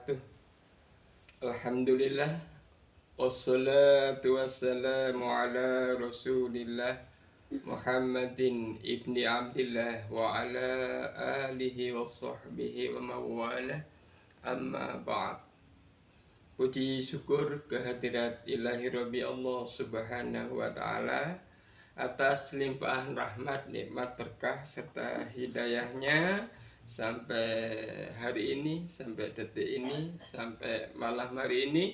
wabarakatuh. Alhamdulillah, wassalatu wassalamu ala rasulillah Muhammadin ibni Abdillah wa ala alihi wa sahbihi wa mawala, amma ba'd. Puji syukur kehadirat ilahi Rabbi Allah subhanahu wa ta'ala atas limpahan rahmat, nikmat, berkah, serta hidayahnya sampai hari ini, sampai detik ini, sampai malam hari ini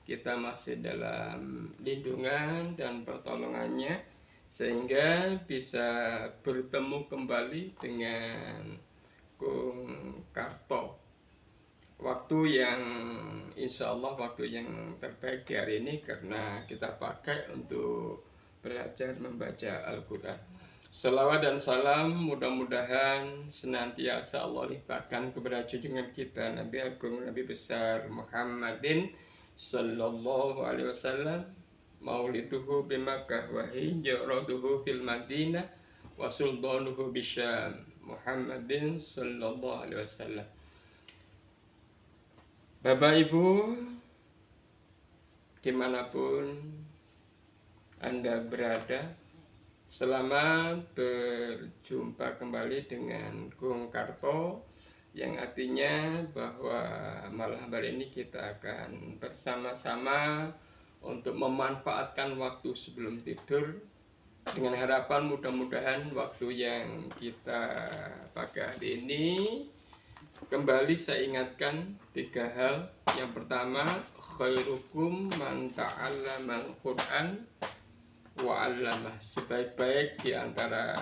kita masih dalam lindungan dan pertolongannya, sehingga bisa bertemu kembali dengan Kung Karto. Waktu yang insya Allah waktu yang terbaik di hari ini, karena kita pakai untuk belajar membaca Al-Quran. Salawat dan salam mudah-mudahan senantiasa Allah limpahkan kepada junjungan kita Nabi Agung, Nabi besar Muhammadin Sallallahu Alaihi Wasallam, mauliduhu bimakkah wa hijratuhu fil Madinah wa sultanuhu bisyam, Muhammadin Sallallahu Alaihi Wasallam. Bapak Ibu, dimanapun Anda berada, selamat berjumpa kembali dengan Kung Karto, yang artinya bahwa malam hari ini kita akan bersama-sama untuk memanfaatkan waktu sebelum tidur, dengan harapan mudah-mudahan waktu yang kita pakai hari ini kembali saya ingatkan 3 hal. Yang pertama, khairukum man ta'allamal Qur'an wa 'allamah. Sebaik-baik di antara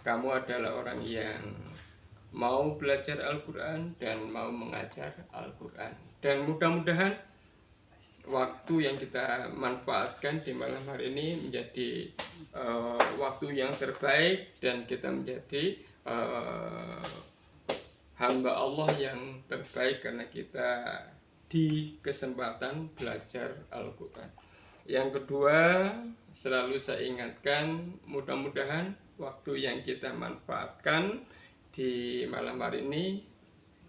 kamu adalah orang yang mau belajar Al-Quran dan mau mengajar Al-Quran. Dan mudah-mudahan waktu yang kita manfaatkan di malam hari ini menjadi waktu yang terbaik, dan kita menjadi hamba Allah yang terbaik karena kita di kesempatan belajar Al-Quran. Yang kedua, selalu saya ingatkan, mudah-mudahan waktu yang kita manfaatkan di malam hari ini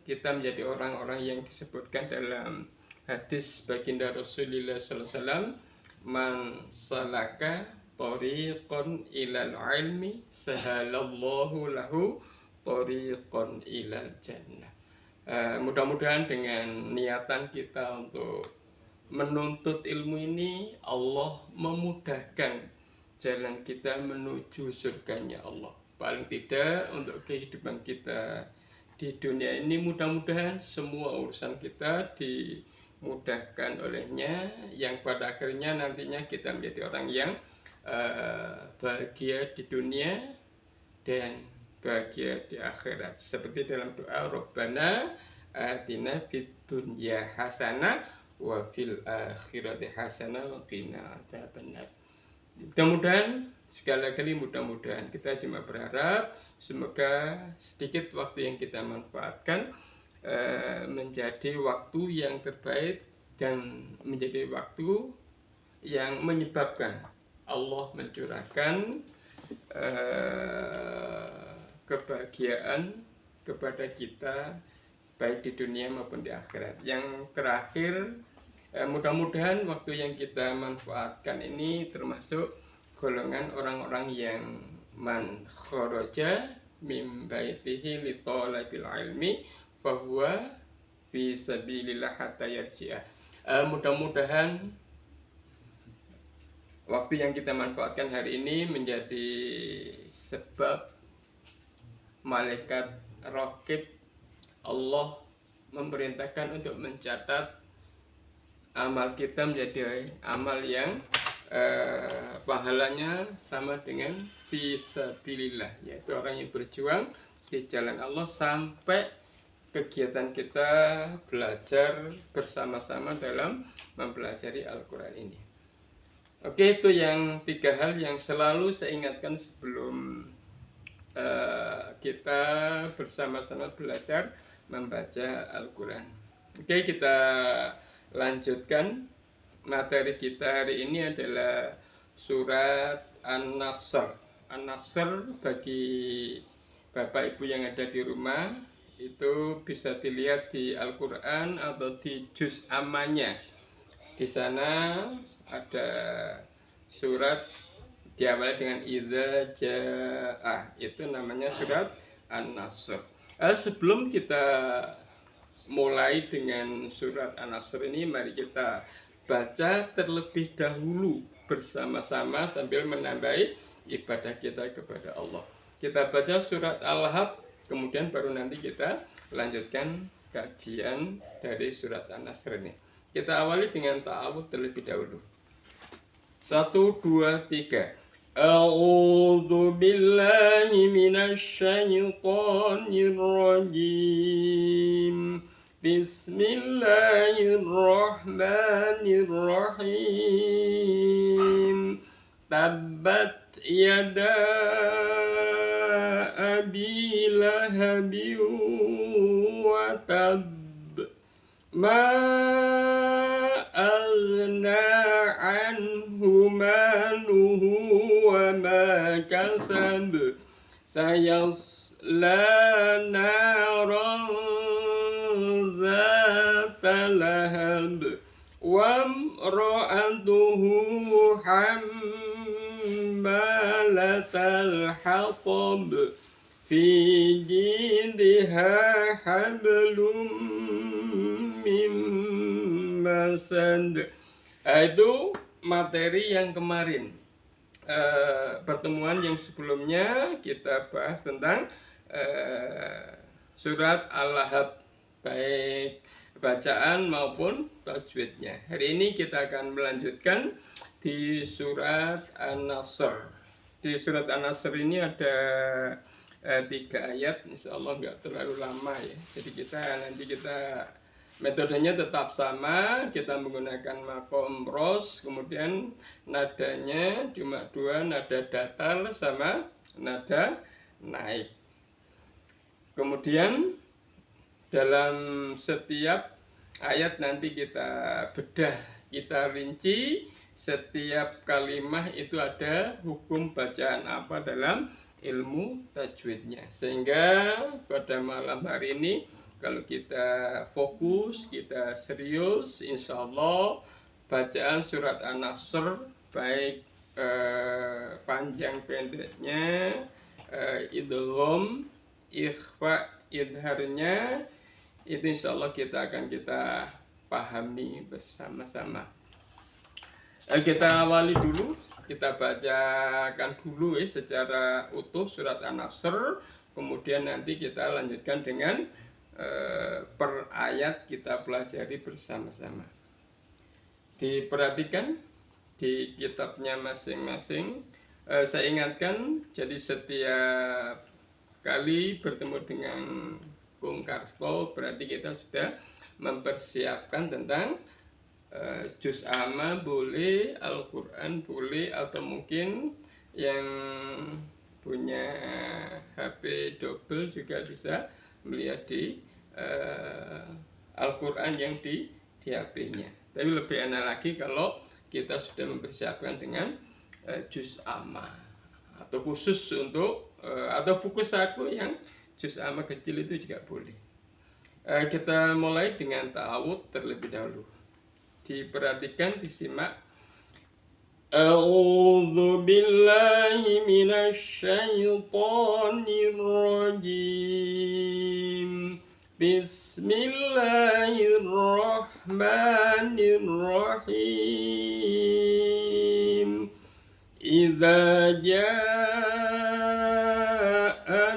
kita menjadi orang-orang yang disebutkan dalam hadis baginda Rasulullah SAW, man salaka tariqan ilal ilmi sahalallahu lahu tariqan ilal jannah. Mudah-mudahan dengan niatan kita untuk menuntut ilmu ini, Allah memudahkan jalan kita menuju surganya Allah. Paling tidak untuk kehidupan kita di dunia ini, mudah-mudahan semua urusan kita dimudahkan olehnya, yang pada akhirnya nantinya kita menjadi orang yang bahagia di dunia dan bahagia di akhirat, seperti dalam doa Rabbana atina fid dunya hasanah wa fil akhirati hasanah wa qina adzabannar. Mudah-mudahan, sekali lagi mudah-mudahan, kita cuma berharap semoga sedikit waktu yang kita manfaatkan menjadi waktu yang terbaik dan menjadi waktu yang menyebabkan Allah mencurahkan kebahagiaan kepada kita baik di dunia maupun di akhirat. Yang terakhir, mudah-mudahan waktu yang kita manfaatkan ini termasuk golongan orang-orang yang man kharaja mim baitihi li talabil ilmi fa huwa fi sabilillah hatta yarji'a. Mudah-mudahan waktu yang kita manfaatkan hari ini menjadi sebab malaikat raqib Allah memerintahkan untuk mencatat amal kita menjadi amal yang pahalanya sama dengan fisabilillah, yaitu orang yang berjuang di jalan Allah, sampai kegiatan kita belajar bersama-sama dalam mempelajari Al-Quran ini. Oke, itu yang 3 hal yang selalu saya ingatkan sebelum kita bersama-sama belajar membaca Al-Quran. Oke, kita lanjutkan. Materi kita hari ini adalah surat An-Nasr. An-Nasr bagi Bapak Ibu yang ada di rumah itu bisa dilihat di Al-Quran atau di juz amanya. Di sana ada surat diawali dengan idza jaa, itu namanya surat An-Nasr. Sebelum kita mulai dengan surat An-Nasr ini, mari kita baca terlebih dahulu bersama-sama sambil menambahi ibadah kita kepada Allah. Kita baca surat Al-Hab, kemudian baru nanti kita lanjutkan kajian dari surat An-Nasr ini. Kita awali dengan ta'awudz terlebih dahulu. 1, 2, 3. A'udzu billahi minasyaitonir rajim. Bismillahirrahmanirrahim. Tabbat yada abi lahabin wa tab. Ma aghna anhu maluhu wa ma kasab. Sayasla naran zata lahab. Wa imra'atuhu hammalatal hatab. Fi jidha hablum min masad. Itu materi yang kemarin. Pertemuan yang sebelumnya kita bahas tentang surat Al-Lahab, baik bacaan maupun tajwidnya. Hari ini kita akan melanjutkan di surat An-Nasr. Di surat An-Nasr ini ada 3 ayat, insya Allah nggak terlalu lama ya. Jadi kita metodenya tetap sama, kita menggunakan makom ros, kemudian nadanya cuma 2, nada datar sama nada naik. Kemudian dalam setiap ayat nanti kita bedah, kita rinci setiap kalimah itu ada hukum bacaan apa dalam ilmu tajwidnya. Sehingga pada malam hari ini kalau kita fokus, kita serius, insya Allah bacaan surat An-Nasr baik panjang pendeknya, idgham, ikhfa, idharnya, itu insya Allah kita akan pahami bersama-sama. Kita awali dulu, kita bacakan dulu secara utuh surat An-Nasr, kemudian nanti kita lanjutkan dengan per ayat kita pelajari bersama-sama. Diperhatikan di kitabnya masing-masing. Saya ingatkan, jadi setiap kali bertemu dengan Bung Karto berarti kita sudah mempersiapkan tentang juz amma boleh, Al-Quran boleh, atau mungkin yang punya HP double juga bisa melihat di Al-Quran yang di HP-nya. Tapi lebih enak lagi kalau kita sudah mempersiapkan dengan juz amma, atau khusus untuk atau buku saku yang juz amma kecil itu juga boleh. Kita mulai dengan ta'awudz terlebih dahulu. Diperhatikan, disimak. A'udzu billahi minasyaitonir rajim. Bismillahirrahmanirrahim. Idza jaa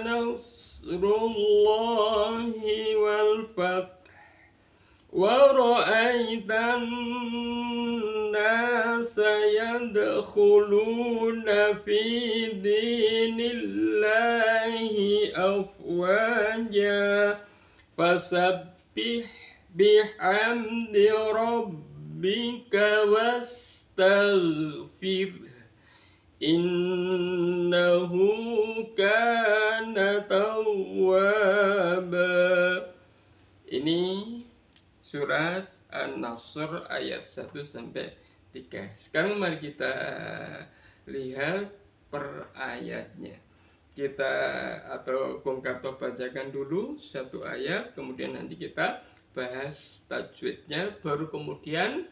nasrullahi wal fath wa ra'aitan nasa yadkhuluna fi dinillahi afwaja fasabbih bihamdi rabbika wastaghfir innahu kana tawwaba. Ini surat An-Nasr ayat 1 sampai 3. Sekarang mari kita lihat per ayatnya. kita atau Bung Karto bacakan dulu satu ayat, kemudian nanti kita bahas tajwidnya, baru kemudian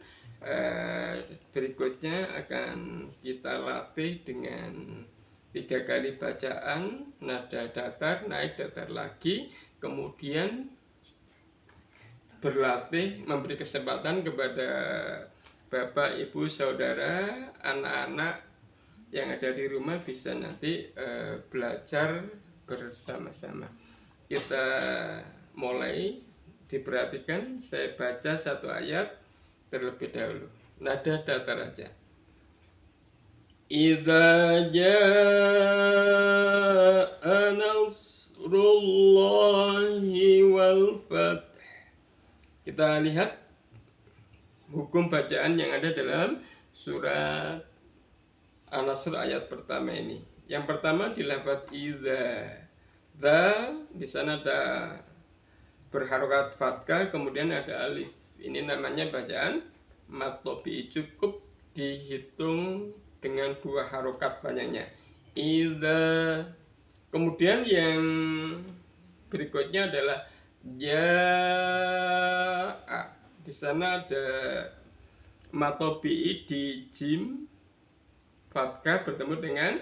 berikutnya akan kita latih dengan 3 kali bacaan, nada datar, naik datar lagi, kemudian berlatih, memberi kesempatan kepada Bapak, Ibu, Saudara, anak-anak yang ada di rumah bisa nanti belajar bersama-sama. Kita mulai, diperhatikan, saya baca satu ayat terlebih dahulu. Nada datar aja. Idza jaa nasrullahi wal fath. Kita lihat hukum bacaan yang ada dalam surat An-Nasr ayat pertama ini. Yang pertama di lafaz iza. Za di sana ada berharokat fathah, kemudian ada alif. Ini namanya bacaan mad tobi, cukup dihitung dengan 2 harokat panjangnya. Iza. Kemudian yang berikutnya adalah jaa. Di sana ada mad tobi di jim fathah bertemu dengan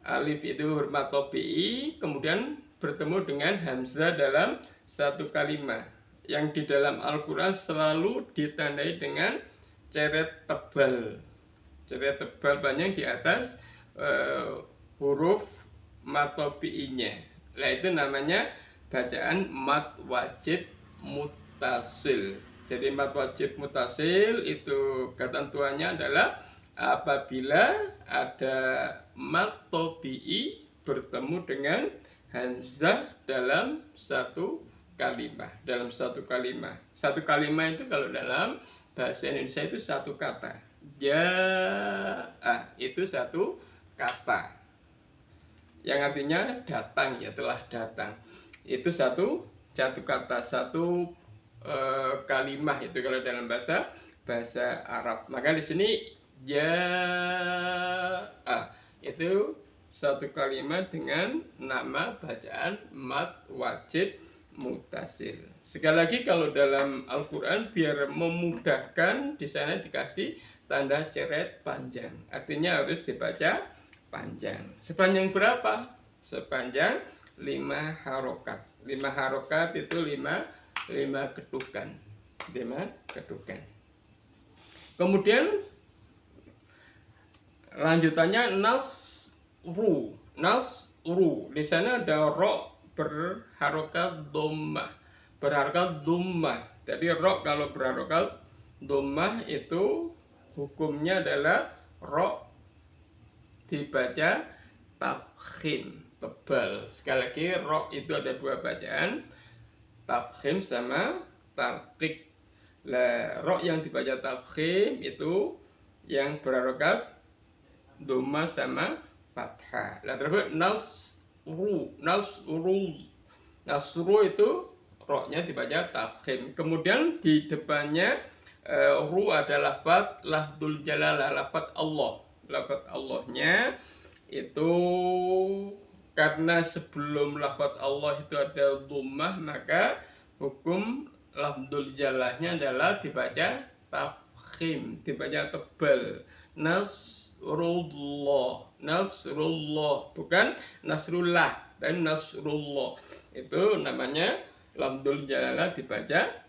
alif, itu mad tobi'i, kemudian bertemu dengan hamzah dalam satu kalimat yang di dalam Al-Quran selalu ditandai dengan ceret tebal. Ceret tebal panjang di atas huruf mad tobi'inya. Nah, itu namanya bacaan mad wajib mutasil. Jadi mad wajib mutasil itu ketentuannya adalah apabila ada mad tobi'i bertemu dengan hamzah dalam satu kalimat. Satu kalimat itu kalau dalam bahasa Indonesia itu satu kata. Jaa itu satu kata, yang artinya datang, ya telah datang. Itu satu kata, satu kalimat itu kalau dalam bahasa Arab. Maka di sini jaa itu satu kalimat dengan nama bacaan mad wajib mutasil. Sekali lagi, kalau dalam Al-Quran biar memudahkan, di sana dikasih tanda ceret panjang, artinya harus dibaca panjang. Sepanjang berapa? Sepanjang 5 harokat. 5 harokat itu 5 ketukan. 5 ketukan. Kemudian lanjutannya nasru. Di sana ada ro berharokat dhammah. Jadi ro kalau berharokat dhammah itu hukumnya adalah ro dibaca tafkhim, tebal. Sekali lagi, ro itu ada 2 bacaan, tafkhim sama tarqiq. Ro yang dibaca tafkhim itu yang berharokat dhammah sama fathah. Terus nasru itu ro-nya dibaca tafkhim. Kemudian di depannya ru ada lafaz lafdzul jalalah, lafaz Allah. Lafaz Allahnya itu karena sebelum lafaz Allah itu ada dhammah, maka hukum lafdzul jalahnya adalah dibaca tafkhim, dibaca tebal. Nasrullah, bukan nasrullah, tapi nasrullah. Itu namanya lafdzul jalalah dibaca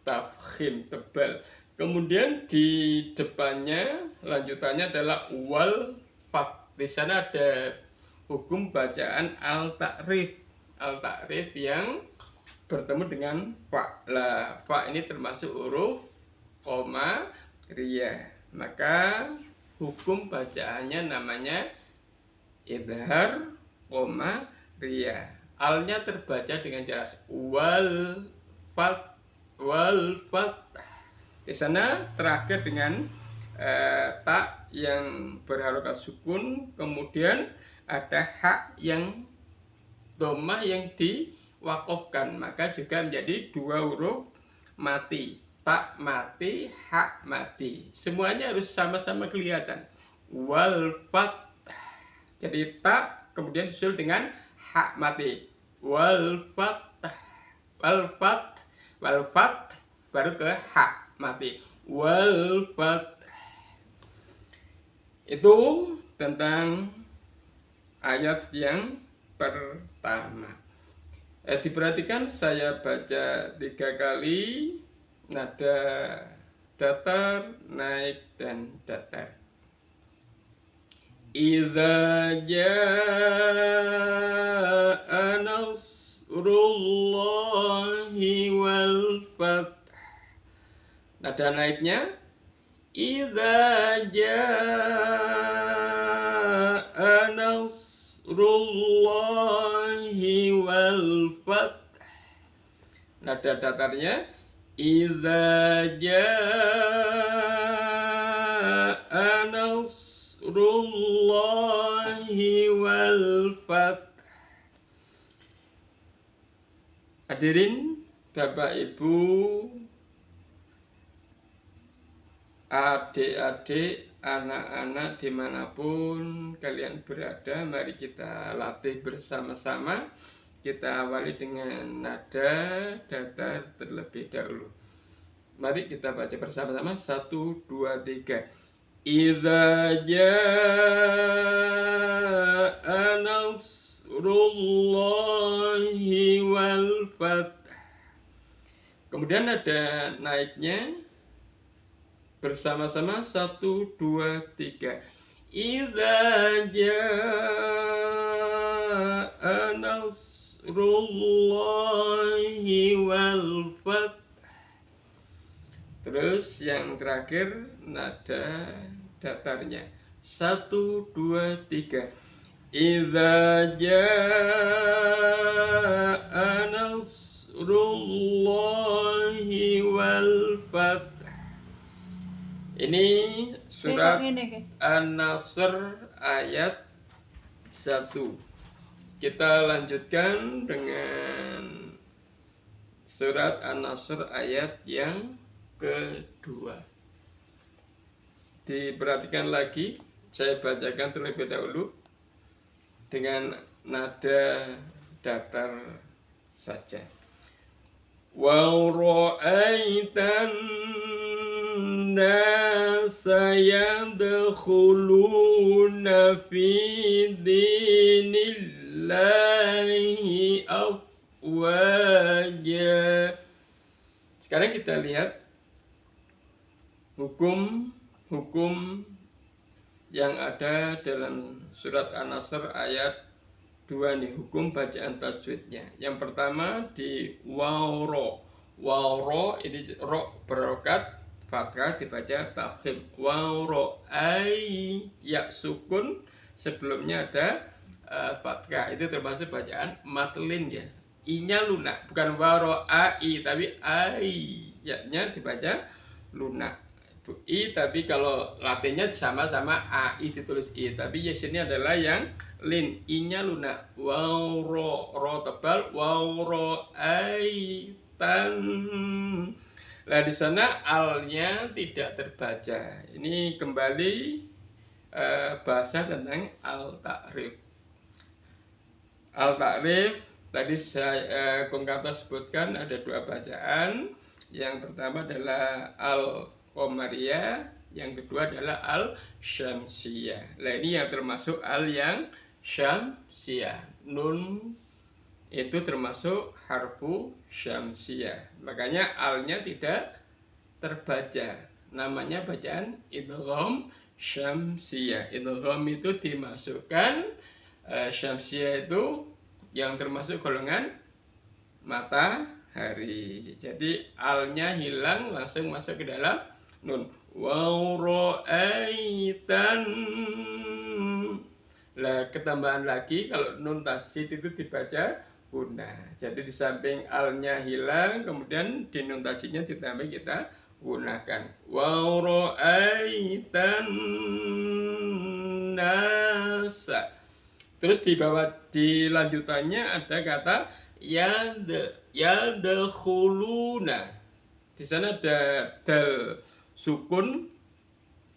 tafkhim, tebal. Kemudian di depannya lanjutannya adalah wal fath. Di sana ada hukum bacaan al-ta'rif. Al-ta'rif yang bertemu dengan fa. Lah, fa ini termasuk huruf qamariyah. Maka hukum bacaannya namanya idhar qamariyah. Alnya terbaca dengan jelas wal fath. Di sana terakhir dengan ta yang berharokat sukun, kemudian ada hak yang dhammah yang diwakofkan, maka juga menjadi 2 huruf mati. Ta mati, hak mati. Semuanya harus sama-sama kelihatan. Wal fath. Jadi ta kemudian disusul dengan hak mati. Wal fath, wal fath, wal fath, baru ke hak mati. Wal fath. Itu tentang ayat yang pertama. Diperhatikan saya baca 3 kali, nada datar, naik, dan datar. Idza jaa nasrullahi wal fath. Nada naiknya idza jaa nasrullahi wal fath. Nada datarnya idza jaa nasrullahi wal fath. Hadirin Bapak Ibu, adik-adik, anak-anak dimanapun kalian berada, mari kita latih bersama-sama. Kita awali dengan nada datar terlebih dahulu. Mari kita baca bersama-sama. 1, 2, 3. Idza jaa nasrullahi wal fath. Kemudian ada naiknya bersama-sama. 1, 2, 3. Idza jaa nasrullahi wal fath. Terus yang terakhir nada datarnya. 1, 2, 3. Idza jaa nasrullahi wal fath. Ini surat An-Nasr ayat 1. Kita lanjutkan dengan surat An-Nasr ayat yang kedua. Diperhatikan lagi, saya bacakan terlebih dahulu dengan nada datar saja. Wa ra'aitan nasa yadkhuluna fi dinillahi afwaja. Sekarang kita lihat hukum yang ada dalam surat An-Nasr ayat 2 nih, hukum bacaan tajwidnya. Yang pertama di wawro. Wawro ini ro berokat fathah dibaca tafkhim. Wawro ai ya sukun sebelumnya ada fathah. Itu termasuk bacaan matlin ya. I-nya lunak, bukan wawro ai tapi ai. Ya-nya dibaca lunak. I tapi kalau latinnya sama-sama ai ditulis i, tapi sini adalah yang lin, i-nya lunak. Waw ro tebal, waw ro ai tan. Nah di sana alnya tidak terbaca. Ini kembali bahasa tentang al-ta'rif. Al-ta'rif tadi saya Kung Karto sebutkan ada 2 bacaan. Yang pertama adalah al-Qamariyah, yang kedua adalah al-Syamsiyah. Nah ini yang termasuk al yang Syamsiyah. Nun itu termasuk harfu Syamsiyah. Makanya alnya tidak terbaca. Namanya bacaan idgham Syamsiyah. Idgham itu dimasukkan, Syamsiyah itu yang termasuk golongan matahari. Jadi alnya hilang, langsung masuk ke dalam nun. Wa ra'aitan. Lah ketambahan lagi kalau nun tasydid itu dibaca guna. Jadi di samping alnya hilang, kemudian di nun tasydidnya ditambah kita gunakan. Wa ra'aitan nasa. Terus di bawah di lanjutannya ada kata yadkhuluna. Di sana ada dal sukun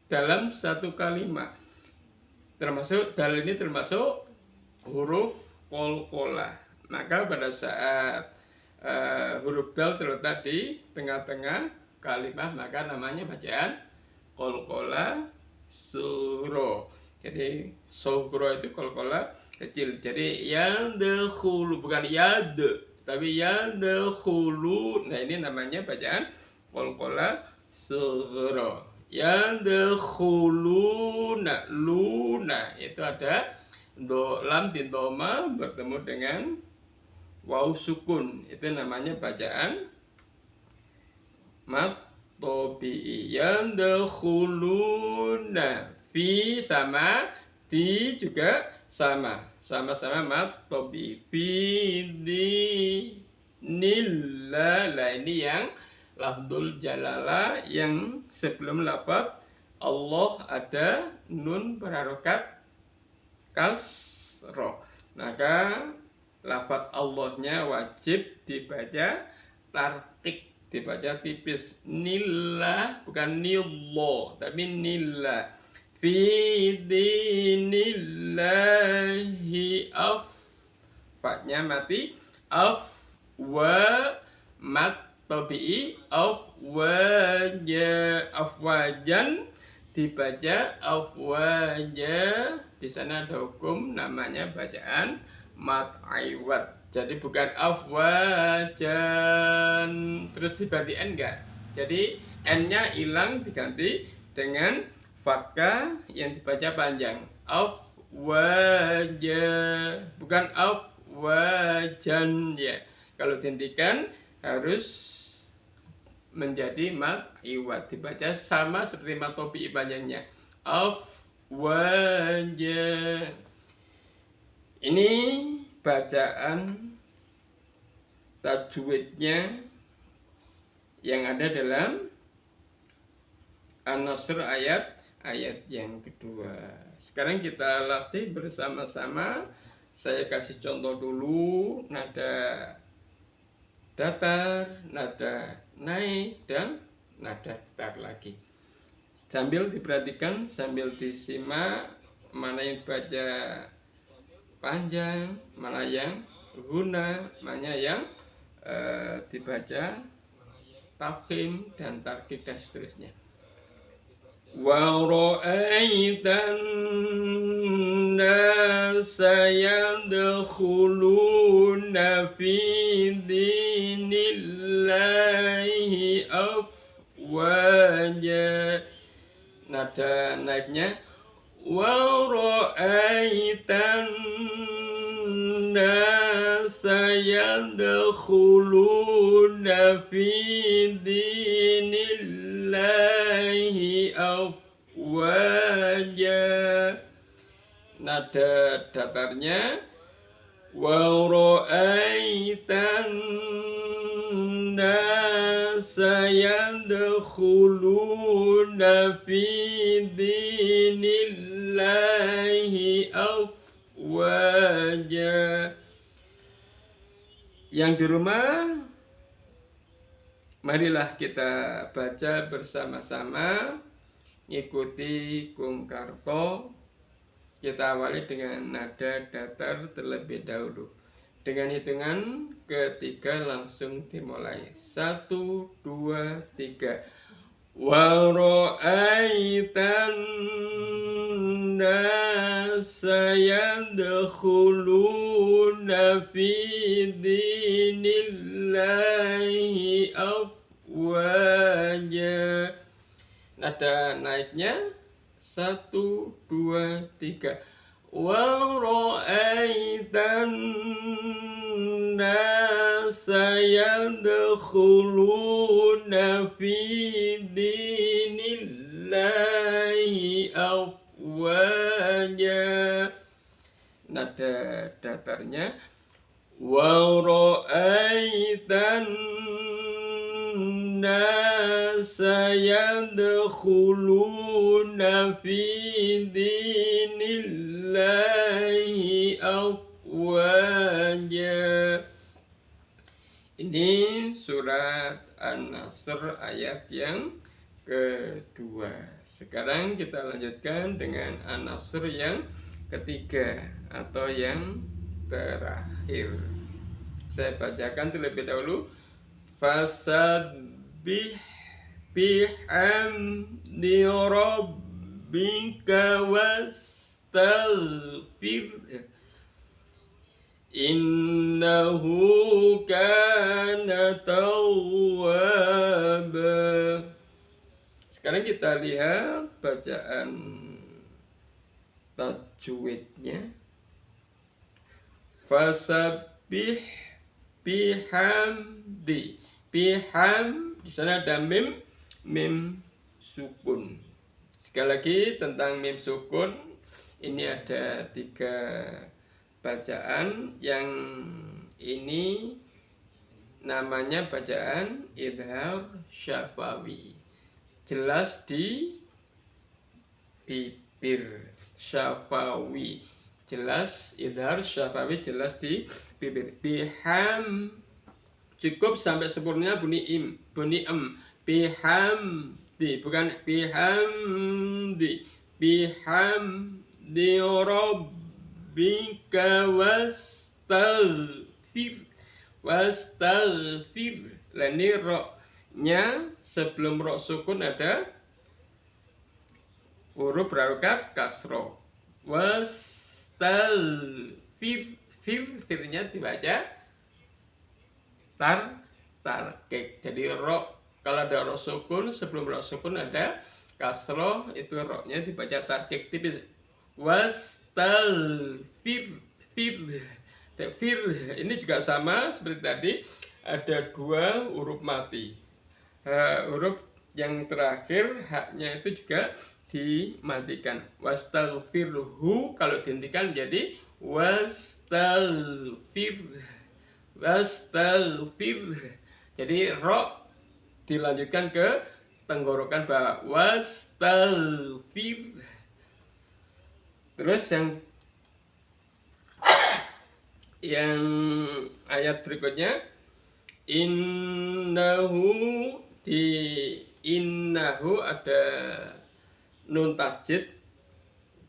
dalam satu kalimat. Termasuk dal ini termasuk huruf qalqalah. Maka pada saat huruf dal terletak di tengah-tengah kalimat, maka namanya bacaan qalqalah suro. Jadi suro itu qalqalah kecil. Jadi yadkhulu, bukan yad, tapi yadkhulu. Nah, ini namanya bacaan qalqalah suro. Yadkhuluna, luna itu ada lam di doma bertemu dengan waw sukun, itu namanya bacaan mat tobi'i. Yadkhuluna, fi sama, di juga sama-sama mat tobi'i. Fi dinillah. Lah ini yang lafdzul jalalah, yang sebelum lafaz Allah ada nun berharokat kasroh. Maka lafaz Allahnya wajib dibaca tarqiq, dibaca tipis. Nillah, bukan nillah, tapi nillah. Fi dinillahi fa-nya mati, mat tabi'i, afwajan dibaca afwaja. Di sana ada hukum namanya bacaan mat aiwat. Jadi bukan afwajan terus diganti n, enggak. Jadi n-nya hilang diganti dengan fathah yang dibaca panjang. Afwaja, bukan afwajan ya. Kalau dihentikan harus menjadi mat iwat, dibaca sama seperti mat tobi'i panjangnya, afwaja. Ini bacaan tajwidnya yang ada dalam An-Nasr ayat yang kedua. Sekarang kita latih bersama-sama. Saya kasih contoh dulu, nada datar, nada naik, dan nada datar lagi. Sambil diperhatikan, sambil disimak mana yang dibaca panjang, mana yang guna, mana yang dibaca tafkhim dan tarkib dan seterusnya. Wa ra'aitan nasa yadkhuluna fi dinillahi afwaja. Nada naiknya wa ra'aitan nasa yadkhuluna fi dinillahi afwaja. Nada datarnya wa ra'aitan nasa yadkhuluna fi dinillahi afwaja. Yang di rumah, marilah kita baca bersama-sama, ikuti Kung Karto. Kita awali dengan nada datar terlebih dahulu. Dengan hitungan ketiga langsung dimulai. 1, 2, 3. Wa ra'aitan nasa yadkhuluna fi dinillahi afwaja. Nada naiknya 1, 2, 3. Wa ra'aitan nasa yadkhuluna fi dinillahi afwaja. Nada datarnya wa ra'aitan nasa yadkhuluna fi dinillahi afwaja. Ini surat An-Nasr ayat yang kedua. Sekarang kita lanjutkan dengan An-Nasr yang ketiga atau yang terakhir. Saya bacakan terlebih dahulu. Fasabbih bihamdi rabbika wastaghfir innahu kana tawwaba. Sekarang kita lihat bacaan tajwidnya. Fasabbih bihamdi. Biham di sana ada mim sukun. Sekali lagi tentang mim sukun, ini ada 3 bacaan. Yang ini namanya bacaan idhar syafawi, jelas di bibir. Syafawi jelas, idhar syafawi jelas di bibir. Biham cukup sampai sempurna bunyi em. Bihamdi, bukan bihamdi. Bihamdi rabbika wastaghfir. Nah, ini ro-nya sebelum ro sukun ada huruf berharokat kasroh. Wastaghfir, firnya dibaca tarkik. Jadi ro, kalau ada ro sukun, sebelum ro sukun ada kasroh, itu ro-nya dibaca tarkik tipis. Wastaghfir, fir ini juga sama seperti tadi, ada 2 huruf mati. Huruf yang terakhir haknya itu juga dimatikan. Wastaghfirhu kalau dihentikan jadi wastaghfir. Jadi ro dilanjutkan ke tenggorokan bawah. Wastaghfir. Terus yang ayat berikutnya, innahu, di innahu ada nun tasjid,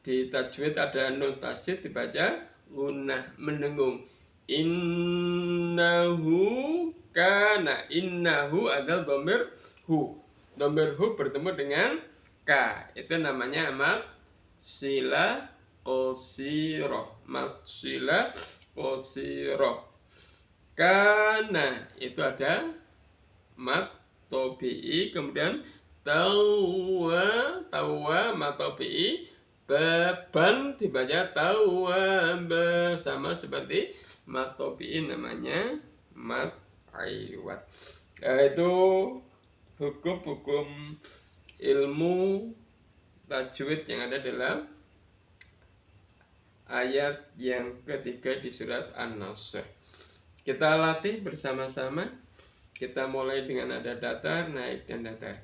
di tajwid ada nun tasjid, dibaca gunnah mendengung. Innahu kana, innahu adalah dhamir hu. Dhamir hu bertemu dengan ka, itu namanya mat sila qasiroh. Mat sila qasiroh. Kana itu ada mat tobi'i, kemudian tawa mat tobi'i, beban dibaca tawaba, sama seperti mat tobi'i namanya mat aiwat. Itu hukum-hukum ilmu tajwid yang ada dalam ayat yang ketiga di surat An-Nasr. Kita latih bersama-sama. Kita mulai dengan nada datar, naik dan datar.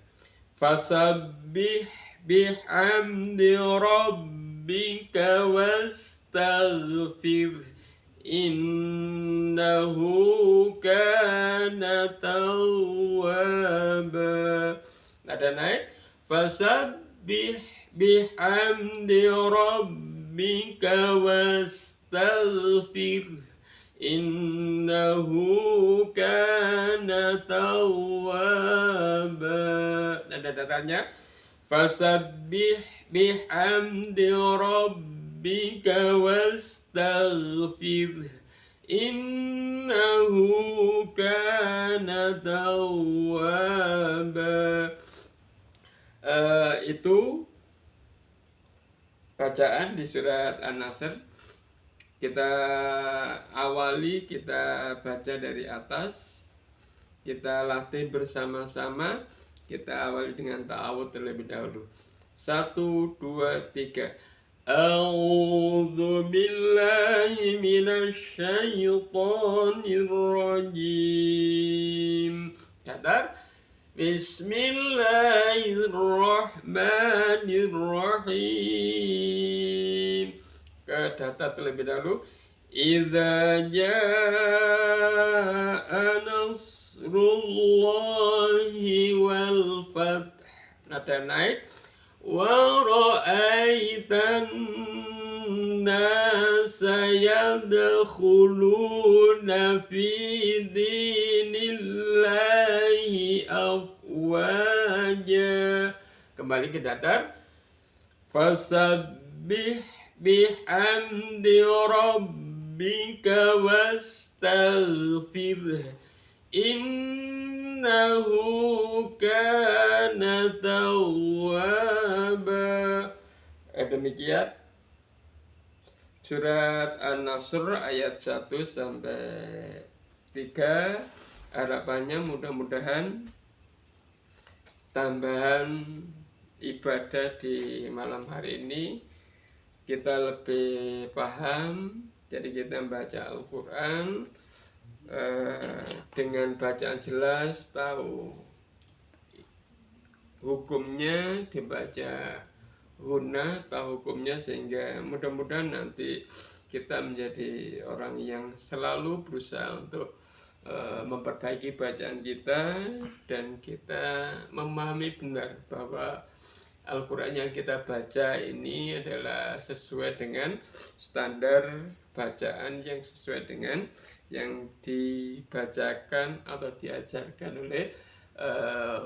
Fasabbih bihamdi rabbika wastaghfir innahu kana tawwaba. Nada naik. Fasabbih bihamdi rabbika wastaghfir innahu kana tawwaba. Nada datarnya. Fasabbih bihamdi rabbika wastaghfir innahu kana tawwaba. Itu bacaan di surat An-Nasr. Kita awali, kita baca dari atas, kita latih bersama-sama. Kita awali dengan ta'awudz terlebih dahulu. 1, 2, 3. A'udzu billahi minasyaitonir rajim. Datar. Bismillahirrahmanirrahim. Ke datar terlebih dahulu. Idza jaa nasrullahi wal fath. Nada naik. Wa ra'aitan nasa yadkhuluna fi dinillahi afwaja. Kembali ke datar. Fasabbih bihamdi rabbika wastaghfir innahu kana tawwaba. Demikian surat An-Nasr ayat 1 sampai 3. Harapannya mudah-mudahan tambahan ibadah di malam hari ini kita lebih paham. Jadi kita membaca Al-Quran dengan bacaan jelas, tahu hukumnya, dibaca guna, tahu hukumnya, sehingga mudah-mudahan nanti kita menjadi orang yang selalu berusaha untuk memperbaiki bacaan kita, dan kita memahami benar bahwa Al-Quran yang kita baca ini adalah sesuai dengan standar bacaan yang sesuai dengan yang dibacakan atau diajarkan oleh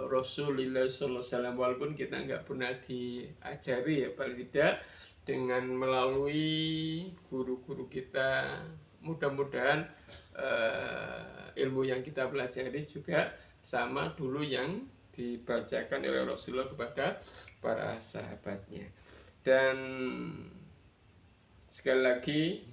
Rasulullah SAW, walaupun kita nggak pernah diajari, ya paling tidak dengan melalui guru-guru kita. Mudah-mudahan ilmu yang kita pelajari juga sama dulu yang dibacakan oleh Rasulullah kepada para sahabatnya. Dan sekali lagi